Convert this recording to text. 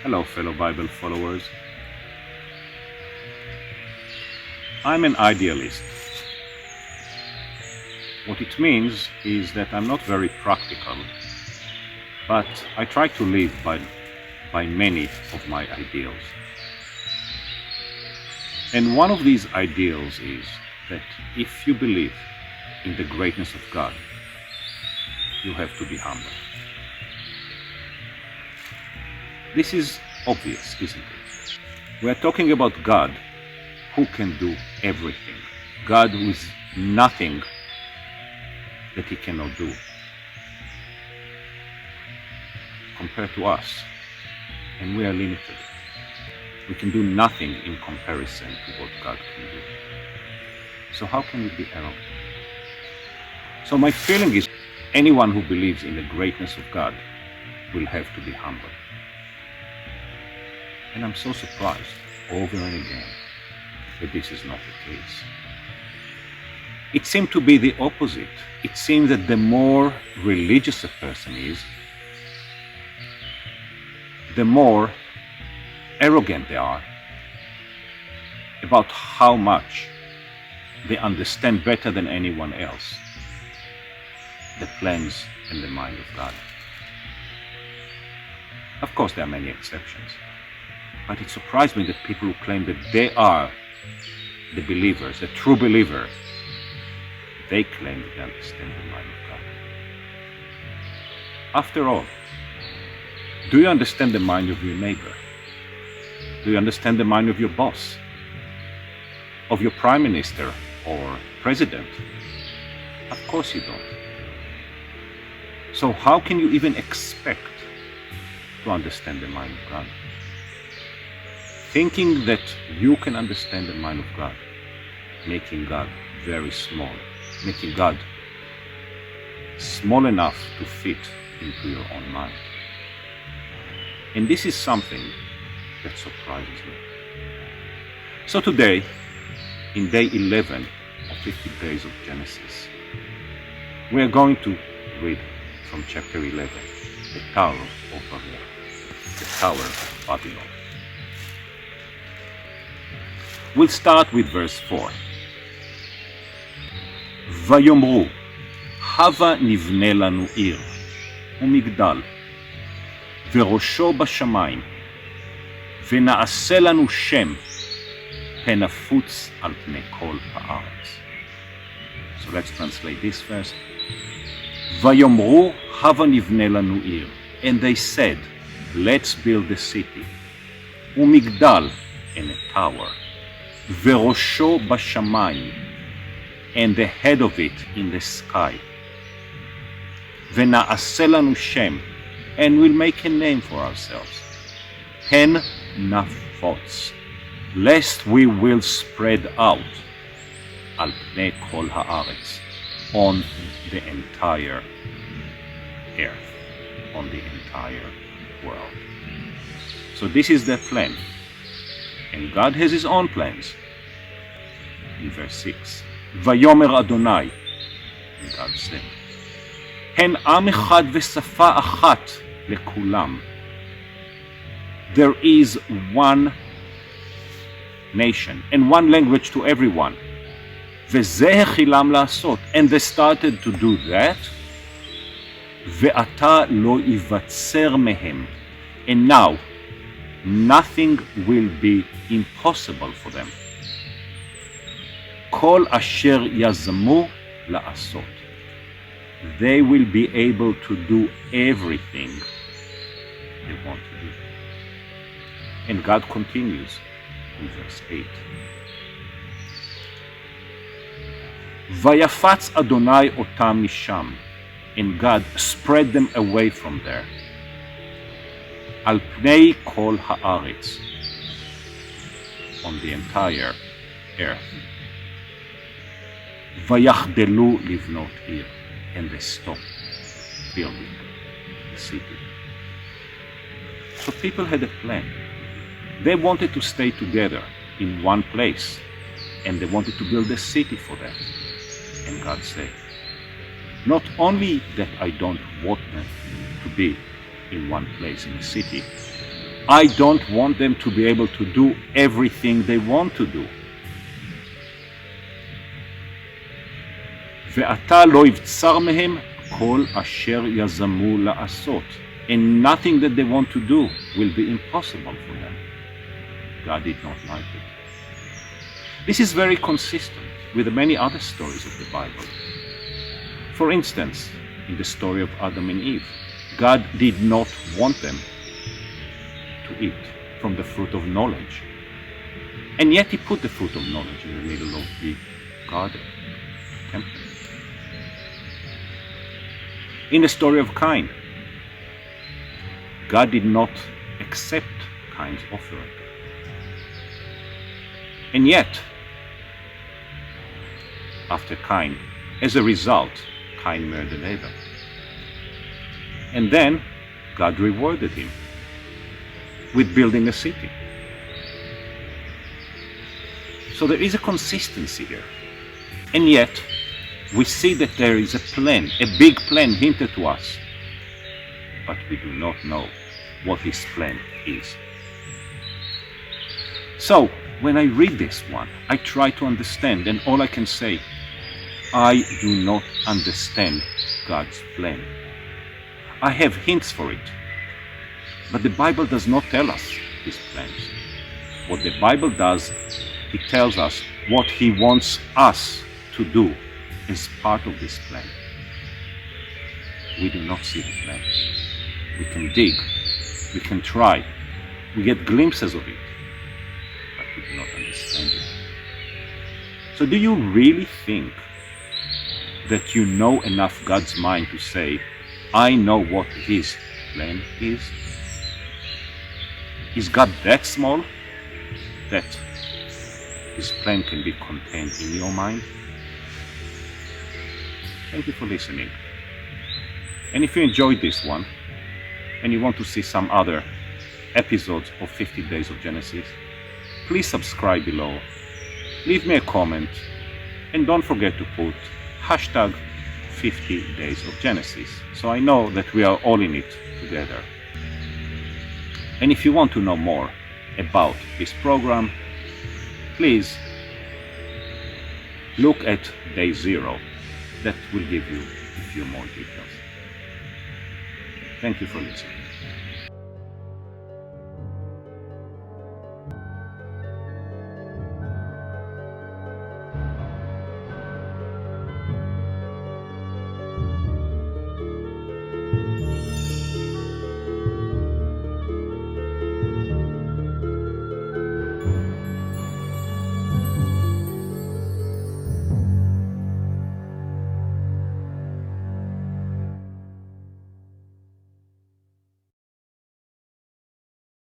Hello, fellow Bible followers. I'm an idealist. What it means is that I'm not very practical, but I try to live by many of my ideals. And one of these ideals is that if you believe in the greatness of God, you have to be humble. This is obvious, isn't it? We are talking about God who can do everything. God who is nothing that he cannot do. Compared to us, and we are limited. We can do nothing in comparison to what God can do. So how can we be arrogant? So my feeling is anyone who believes in the greatness of God will have to be humble. And I'm so surprised over and again that this is not the case. It seemed to be the opposite. It seems that the more religious a person is, the more arrogant they are about how much they understand better than anyone else the plans and the mind of God. Of course, there are many exceptions, but it surprised me that people who claim that they are the believers, the true believer, they claim that they understand the mind of God. After all, do you understand the mind of your neighbor? Do you understand the mind of your boss? Of your prime minister or president? Of course you don't. So how can you even expect to understand the mind of God? Thinking that you can understand the mind of God, making God very small, making God small enough to fit into your own mind. And this is something that surprises me. So today, in day 11 of 50 days of Genesis, we are going to read from chapter 11, the Tower of Babel, the Tower of Babylon. We'll start with verse 4. ויאמרו, הבה נבנה לנו עיר ומגדל, וראשו בשמיים, ונעשה לנו שם, פן נפוץ על פני כל הארץ. So let's translate this first. ויאמרו, הבה נבנה לנו עיר. And they said, let's build a city. ומגדל, and a tower. וראשו בשמיים, and the head of it in the sky. ונעשה לנו שם, and we'll make a name for ourselves. פן נפוץ, lest we will spread out על פני כל הארץ, on the entire earth, on the entire world. So this is the plan. And God has his own plans. In verse 6, ויאמר אדוני, and God said, הן עם אחד ושפה אחת לכולם. There is one nation and one language to everyone. וזה החילם לעשות. And they started to do that. ועתה לא ייווצר מהם. And now, nothing will be impossible for them. כל אשר יזמו לעשות. They will be able to do everything they want to do. And God continues in verse 8. ויפץ אדוני אותם משם, and God spread them away from there. על פני כל הארץ, on the entire earth. ויחדלו לבנות עיר, and they stopped building the city. So people had a plan. They wanted to stay together in one place, and they wanted to build a city for that. And God said, not only that I don't want them to be in one place in a city, I don't want them to be able to do everything they want to do. ועתה לא יבצר מהם כל אשר יזמו לעשות. And nothing that they want to do will be impossible for them. God did not like it. This is very consistent with the many other stories of the Bible. For instance, in the story of Adam and Eve, God did not want them to eat from the fruit of knowledge. And yet he put the fruit of knowledge in the middle of the garden, temple. In the story of Cain, God did not accept Cain's offering. And yet, after Cain, as a result, Cain murdered Abel. And then God rewarded him with building a city. So there is a consistency here. And yet, we see that there is a plan, a big plan hinted to us, but we do not know what this plan is. So, when I read this one, I try to understand, and all I can say, I do not understand God's plan. I have hints for it, but the Bible does not tell us his plans. What the Bible does, it tells us what he wants us to do as part of this plan. We do not see the plan. We can dig, we can try, we get glimpses of it, but we do not understand it. So do you really think that you know enough God's mind to say, I know what his plan is? Is God that small that his plan can be contained in your mind? Thank you for listening. And if you enjoyed this one, and you want to see some other episodes of 50 Days of Genesis, please subscribe below, leave me a comment, and don't forget to put hashtag 50 Days of Genesis, so I know that we are all in it together. And if you want to know more about this program, please look at Day 0. That will give you a few more details. Thank you for listening.